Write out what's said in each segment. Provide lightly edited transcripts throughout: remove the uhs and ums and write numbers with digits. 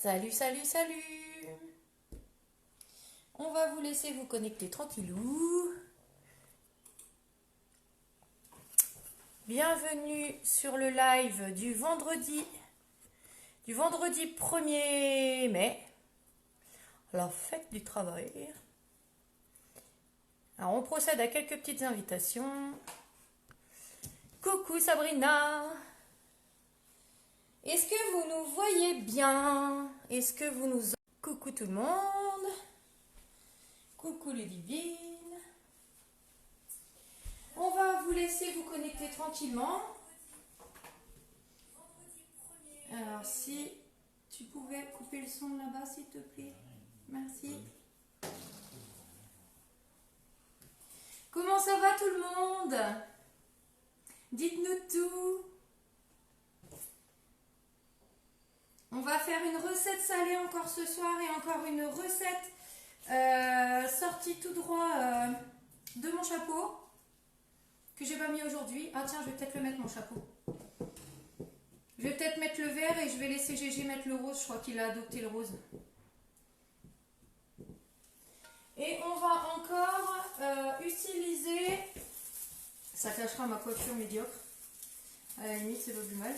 Salut, salut, salut. On va vous laisser vous connecter tranquillou. Bienvenue sur le live du vendredi 1er mai, la fête du travail. Alors on procède à quelques petites invitations. Coucou Sabrina. Est-ce que vous nous voyez bien? Est-ce que vous nous... Coucou tout le monde. Coucou Ludivine. On va vous laisser vous connecter tranquillement. Alors si tu pouvais couper le son là-bas s'il te plaît. Merci. Comment ça va tout le monde? Dites-nous tout. On va faire une recette salée encore ce soir et encore une recette sortie tout droit de mon chapeau que j'ai pas mis aujourd'hui. Ah tiens, je vais peut-être le mettre mon chapeau. Je vais peut-être mettre le vert et je vais laisser Gégé mettre le rose. Je crois qu'il a adopté le rose. Et on va encore utiliser... Ça cachera ma coiffure médiocre. À la limite, c'est pas plus mal.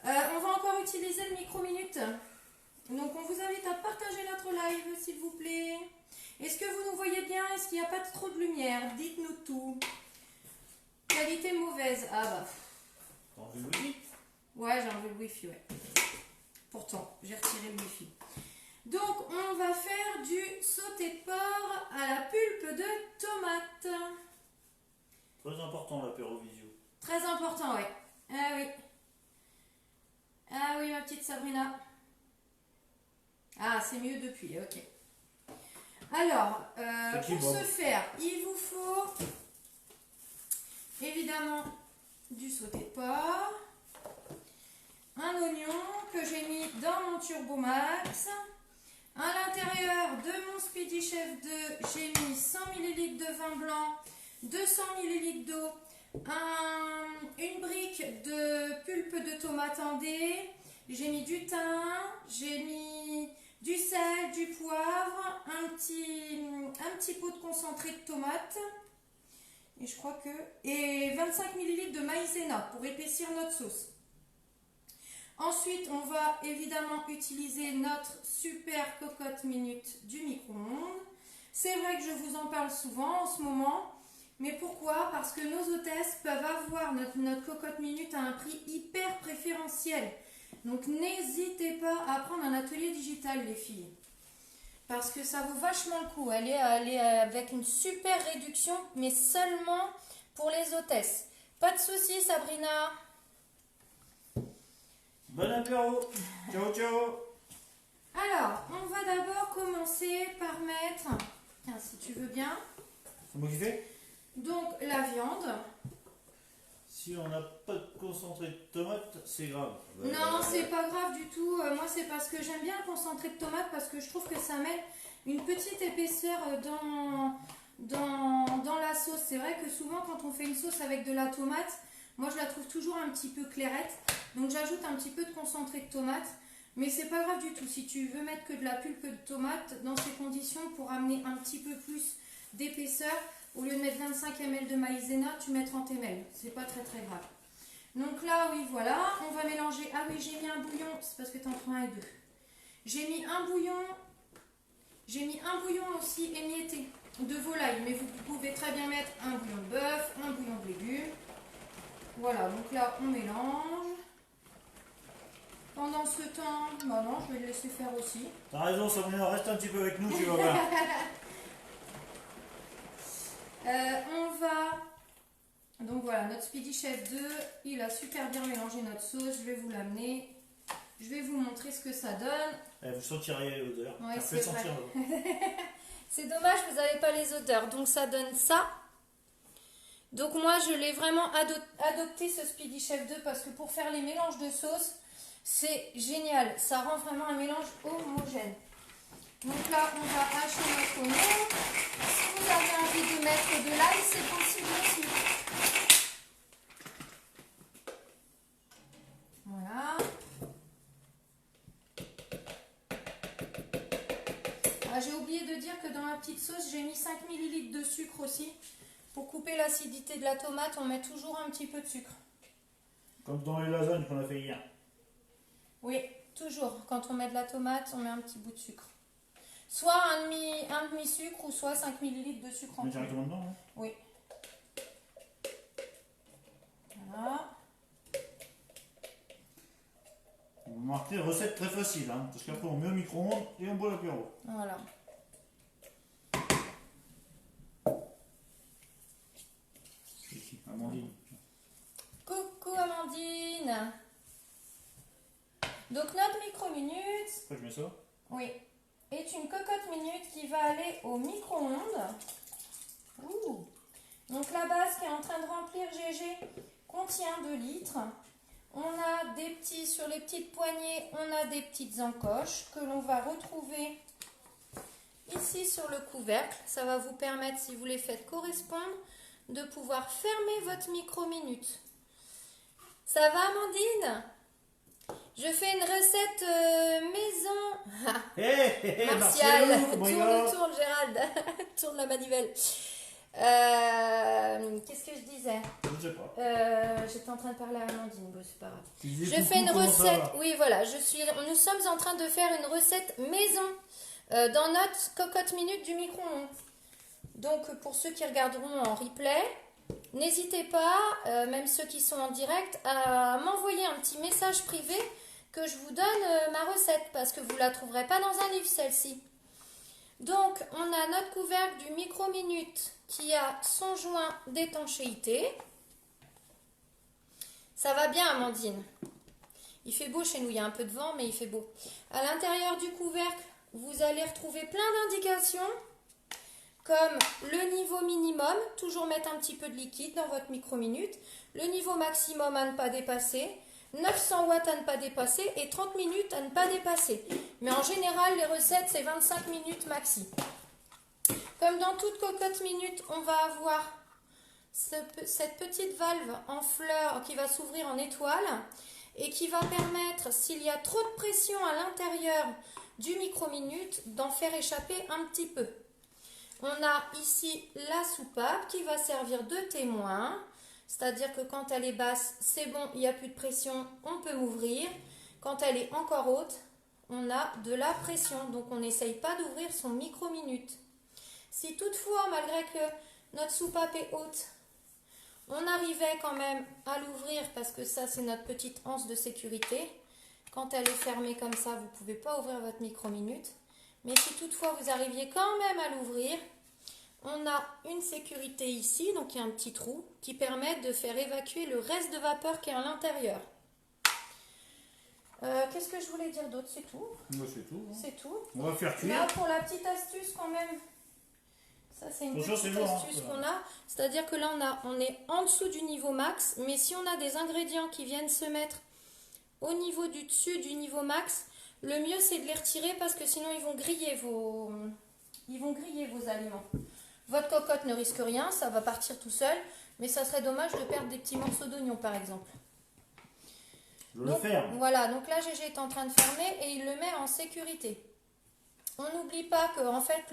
On va encore utiliser le micro-minute. Donc on vous invite à partager notre live s'il vous plaît. Est-ce que vous nous voyez bien? Est-ce qu'il n'y a pas trop de lumière? Dites-nous tout. Qualité mauvaise. Ah bah. T'as enlevé le wifi? Ouais, j'ai enlevé le wifi, ouais. Pourtant, j'ai retiré le wifi. Donc on va faire du sauté de porc à la pulpe de tomate. Très important l'apéro visio. Très important, ouais. Ah oui. Ah oui, ma petite Sabrina. Ah, c'est mieux depuis, ok. Alors, pour ce faire, il vous faut évidemment du sauté de porc, un oignon que j'ai mis dans mon Turbo Max. À l'intérieur de mon Speedy Chef 2, j'ai mis 100 ml de vin blanc, 200 ml d'eau, une brique de pulpe de tomate en dés, j'ai mis du thym, j'ai mis du sel, du poivre, un petit pot de concentré de tomate et je crois que 25 ml de maïzena pour épaissir notre sauce. Ensuite, on va évidemment utiliser notre super cocotte minute du micro-ondes. C'est vrai que je vous en parle souvent en ce moment. Mais pourquoi? Parce que nos hôtesses peuvent avoir notre cocotte minute à un prix hyper préférentiel. Donc n'hésitez pas à prendre un atelier digital les filles. Parce que ça vaut vachement le coup. Elle est avec une super réduction, mais seulement pour les hôtesses. Pas de soucis Sabrina. Bon apéro. Ciao ciao. Alors, on va d'abord commencer par mettre, tiens, si tu veux bien, C'est moi qui fais? donc la viande. Si on n'a pas de concentré de tomate, c'est grave. Non, c'est pas grave du tout. Moi, c'est parce que j'aime bien le concentré de tomate parce que je trouve que ça met une petite épaisseur dans la sauce. C'est vrai que souvent, quand on fait une sauce avec de la tomate, moi, je la trouve toujours un petit peu clairette. Donc, j'ajoute un petit peu de concentré de tomate. Mais c'est pas grave du tout. Si tu veux mettre que de la pulpe de tomate, dans ces conditions, pour amener un petit peu plus d'épaisseur, au lieu de mettre 25 ml de maïzena, tu mets 30 ml. C'est pas très très grave. Donc là, oui, voilà. On va mélanger. Ah oui, j'ai mis un bouillon. C'est parce que tu en prends un et deux. J'ai mis un bouillon aussi émietté de volaille. Mais vous pouvez très bien mettre un bouillon de bœuf, un bouillon de légumes. Voilà, donc là, on mélange. Pendant ce temps, bah non, je vais le laisser faire aussi. T'as raison, Sabrina, reste un petit peu avec nous, tu vas voir. On va... Donc voilà, notre Speedy Chef 2, il a super bien mélangé notre sauce. Je vais vous l'amener. Je vais vous montrer ce que ça donne. Vous sentirez l'odeur. Ouais, c'est c'est vrai. sentir. C'est dommage, vous n'avez pas les odeurs. Donc ça donne ça. Donc moi, je l'ai vraiment adopté ce Speedy Chef 2 parce que pour faire les mélanges de sauce, c'est génial. Ça rend vraiment un mélange homogène. Donc là, on va hacher notre oignon. Si vous avez envie de mettre de l'ail, c'est possible aussi. Voilà. Ah, j'ai oublié de dire que dans la petite sauce, j'ai mis 5 ml de sucre aussi. Pour couper l'acidité de la tomate, on met toujours un petit peu de sucre. Comme dans les lasagnes qu'on a fait hier. Oui, toujours. Quand on met de la tomate, on met un petit bout de sucre. Soit un demi-sucre ou soit 5 ml de sucre en Mais tout. directement dedans, hein. Oui. Voilà. Vous marquez recette très facile, hein, parce qu'après on met au micro-ondes et on boit l'apéro. Voilà. Ici, Amandine. Coucou Amandine. Donc notre micro-minute, Après je mets ça. oui, est une cocotte minute qui va aller au micro-ondes. Ouh. Donc la base qui est en train de remplir GG contient 2 litres. On a des petits, sur les petites poignées, on a des petites encoches que l'on va retrouver ici sur le couvercle. Ça va vous permettre, si vous les faites correspondre, de pouvoir fermer votre micro-minute. Ça va Amandine? Je fais une recette maison. Hé, Martial, Martial, tourne Gérald, tourne la manivelle. Qu'est-ce que je disais? Je sais pas. J'étais en train de parler à Amandine, bon, c'est pas grave. Tu disais Je coucou, fais une comment ça recette, va? oui voilà, nous sommes en train de faire une recette maison dans notre cocotte minute du micro-ondes. Donc pour ceux qui regarderont en replay, n'hésitez pas, même ceux qui sont en direct, à m'envoyer un petit message privé que je vous donne ma recette parce que vous ne la trouverez pas dans un livre celle-ci. Donc on a notre couvercle du micro-minute qui a son joint d'étanchéité. Ça va bien Amandine? Il fait beau chez nous, il y a un peu de vent mais il fait beau. À l'intérieur du couvercle, vous allez retrouver plein d'indications comme le niveau minimum, toujours mettre un petit peu de liquide dans votre micro-minute, le niveau maximum à ne pas dépasser, 900 watts à ne pas dépasser et 30 minutes à ne pas dépasser. Mais en général, les recettes, c'est 25 minutes maxi. Comme dans toute cocotte minute, on va avoir cette petite valve en fleurs qui va s'ouvrir en étoile et qui va permettre, s'il y a trop de pression à l'intérieur du micro-minute, d'en faire échapper un petit peu. On a ici la soupape qui va servir de témoin, c'est-à-dire que quand elle est basse, c'est bon, il n'y a plus de pression, on peut m'ouvrir. Quand elle est encore haute, on a de la pression, donc on n'essaye pas d'ouvrir son micro-minute. Si toutefois, malgré que notre soupape est haute, on arrivait quand même à l'ouvrir parce que ça c'est notre petite anse de sécurité. Quand elle est fermée comme ça, vous ne pouvez pas ouvrir votre micro-minute. Mais si toutefois vous arriviez quand même à l'ouvrir, on a une sécurité ici, donc il y a un petit trou qui permet de faire évacuer le reste de vapeur qui est à l'intérieur. Qu'est-ce que je voulais dire d'autre? C'est tout. C'est tout. Hein. C'est tout. On va faire cuire. Là, pour la petite astuce quand même, ça c'est une Bonjour, petite c'est Laurent, astuce voilà. qu'on a. C'est-à-dire que là, on est en dessous du niveau max, mais si on a des ingrédients qui viennent se mettre au niveau du dessus du niveau max, le mieux c'est de les retirer parce que sinon ils vont griller vos aliments. Votre cocotte ne risque rien, ça va partir tout seul, mais ça serait dommage de perdre des petits morceaux d'oignon par exemple. Je le ferme. Voilà, donc là GG est en train de fermer et il le met en sécurité. On n'oublie pas que en fait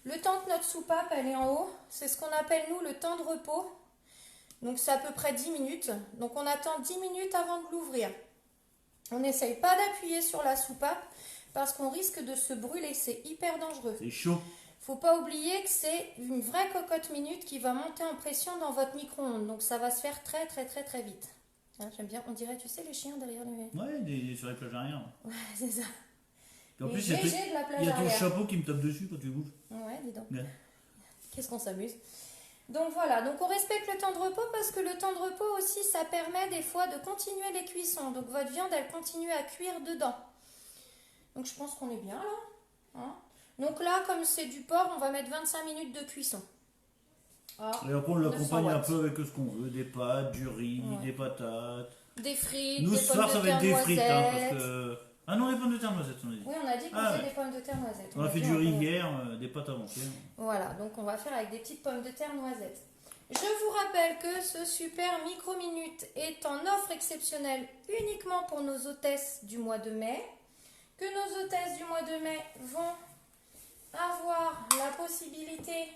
le temps que notre soupape elle est en haut, c'est ce qu'on appelle nous le temps de repos. Donc c'est à peu près 10 minutes. Donc on attend 10 minutes avant de l'ouvrir. On n'essaye pas d'appuyer sur la soupape parce qu'on risque de se brûler, c'est hyper dangereux. C'est chaud. Faut pas oublier que c'est une vraie cocotte minute qui va monter en pression dans votre micro-ondes. Donc ça va se faire très très très très vite. Hein, j'aime bien, on dirait, tu sais, les chiens derrière les... Ouais, sur les plages arrière. Ouais, c'est ça. Et en Les plus, il y a, GG de la plage il y a ton arrière. chapeau qui me tape dessus quand tu bouges. Ouais, dis donc. Ouais. Qu'est-ce qu'on s'amuse. Donc voilà, donc on respecte le temps de repos parce que le temps de repos aussi, ça permet des fois de continuer les cuissons. Donc votre viande, elle continue à cuire dedans. Donc je pense qu'on est bien là. Hein, donc là, comme c'est du porc, on va mettre 25 minutes de cuisson. Ah, Et après, on l'accompagne 900 un watts. peu avec ce qu'on veut. Des pâtes, du riz, Ouais. des patates. Des frites, Nous, des ce pommes soir, de ça va terre être des frites. Hein, noisettes. parce que... Ah non, les pommes de terre noisettes, on a dit. Oui, on a dit qu'on Ah, faisait ouais. des pommes de terre noisettes. On a fait dit du en riz premier. hier, des pâtes avant-hier. Voilà, donc on va faire avec des petites pommes de terre noisettes. Je vous rappelle que ce super micro-minute est en offre exceptionnelle uniquement pour nos hôtesses du mois de mai. Que nos hôtesses du mois de mai vont avoir la possibilité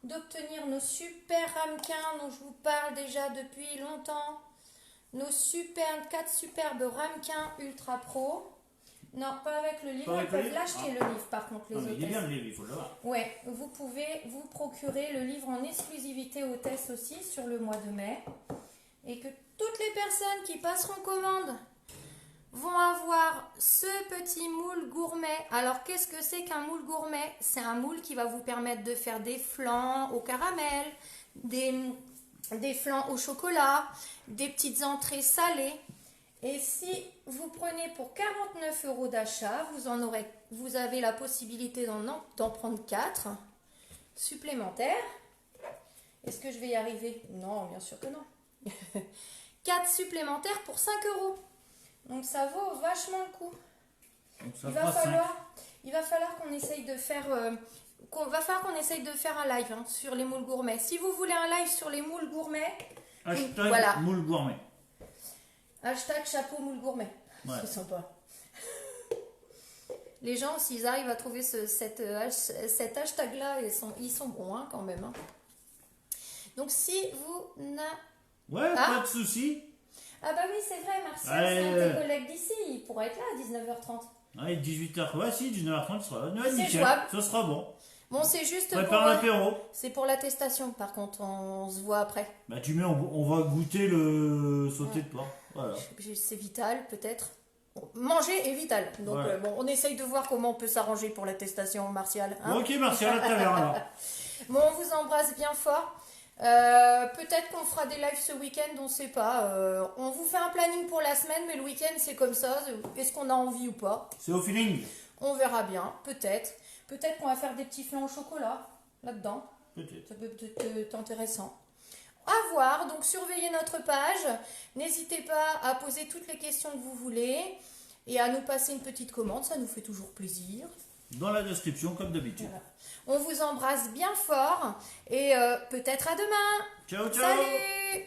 d'obtenir nos super ramequins dont je vous parle déjà depuis longtemps. Nos 4 superbes ramequins Ultra Pro. Non, pas avec le livre. Ils peuvent l'acheter le livre par contre, les Non, mais il est hôtesses. bien le livre, il faut l'avoir. Ouais, vous pouvez vous procurer le livre en exclusivité hôtesse aussi sur le mois de mai. Et que toutes les personnes qui passeront commande vont avoir ce petit moule gourmet. Alors, qu'est-ce que c'est qu'un moule gourmet? C'est un moule qui va vous permettre de faire des flancs au caramel, des flancs au chocolat, des petites entrées salées. Et si vous prenez pour 49 € d'achat, vous avez la possibilité d'en prendre 4 supplémentaires. Est-ce que je vais y arriver? Non, bien sûr que non. 4 supplémentaires pour 5 €. Donc ça vaut vachement le coup. Donc ça Il va falloir qu'on essaye de faire un live sur les moules gourmets. Si vous voulez un live sur les moules gourmets, Hashtag voilà. moule gourmet. Hashtag chapeau moule gourmet. Ouais. C'est sympa. Les gens, s'ils arrivent à trouver cet hashtag-là, ils sont bons hein, quand même. Hein. Donc si vous n'avez... Ouais, pas de soucis. Ah bah oui, c'est vrai, Martial, c'est un de tes collègues d'ici, il pourrait être là à 19h30. Ouais, 18h, ouais, si, 19h30, ce sera. Ouais, C'est nickel, jouable. ça sera bon. Bon, c'est juste Prépare l'apéro. C'est pour l'attestation, par contre, on se voit après. Bah, tu mets, on va goûter le sauté de porc. Voilà. C'est vital, peut-être. Bon, manger est vital. Donc, Ouais. bon, on essaye de voir comment on peut s'arranger pour l'attestation, Martial. Hein. Ok, Martial, à ta taverne alors. Bon, on vous embrasse bien fort. Peut-être qu'on fera des lives ce week-end, on ne sait pas. On vous fait un planning pour la semaine, mais le week-end c'est comme ça. Est-ce qu'on a envie ou pas? C'est au feeling. On verra bien, peut-être. Peut-être qu'on va faire des petits flancs au chocolat là-dedans. Peut-être. Ça peut peut-être être intéressant. À voir, donc surveillez notre page. N'hésitez pas à poser toutes les questions que vous voulez et à nous passer une petite commande, ça nous fait toujours plaisir. Dans la description, comme d'habitude. Voilà. On vous embrasse bien fort et peut-être à demain. Ciao, ciao. Salut!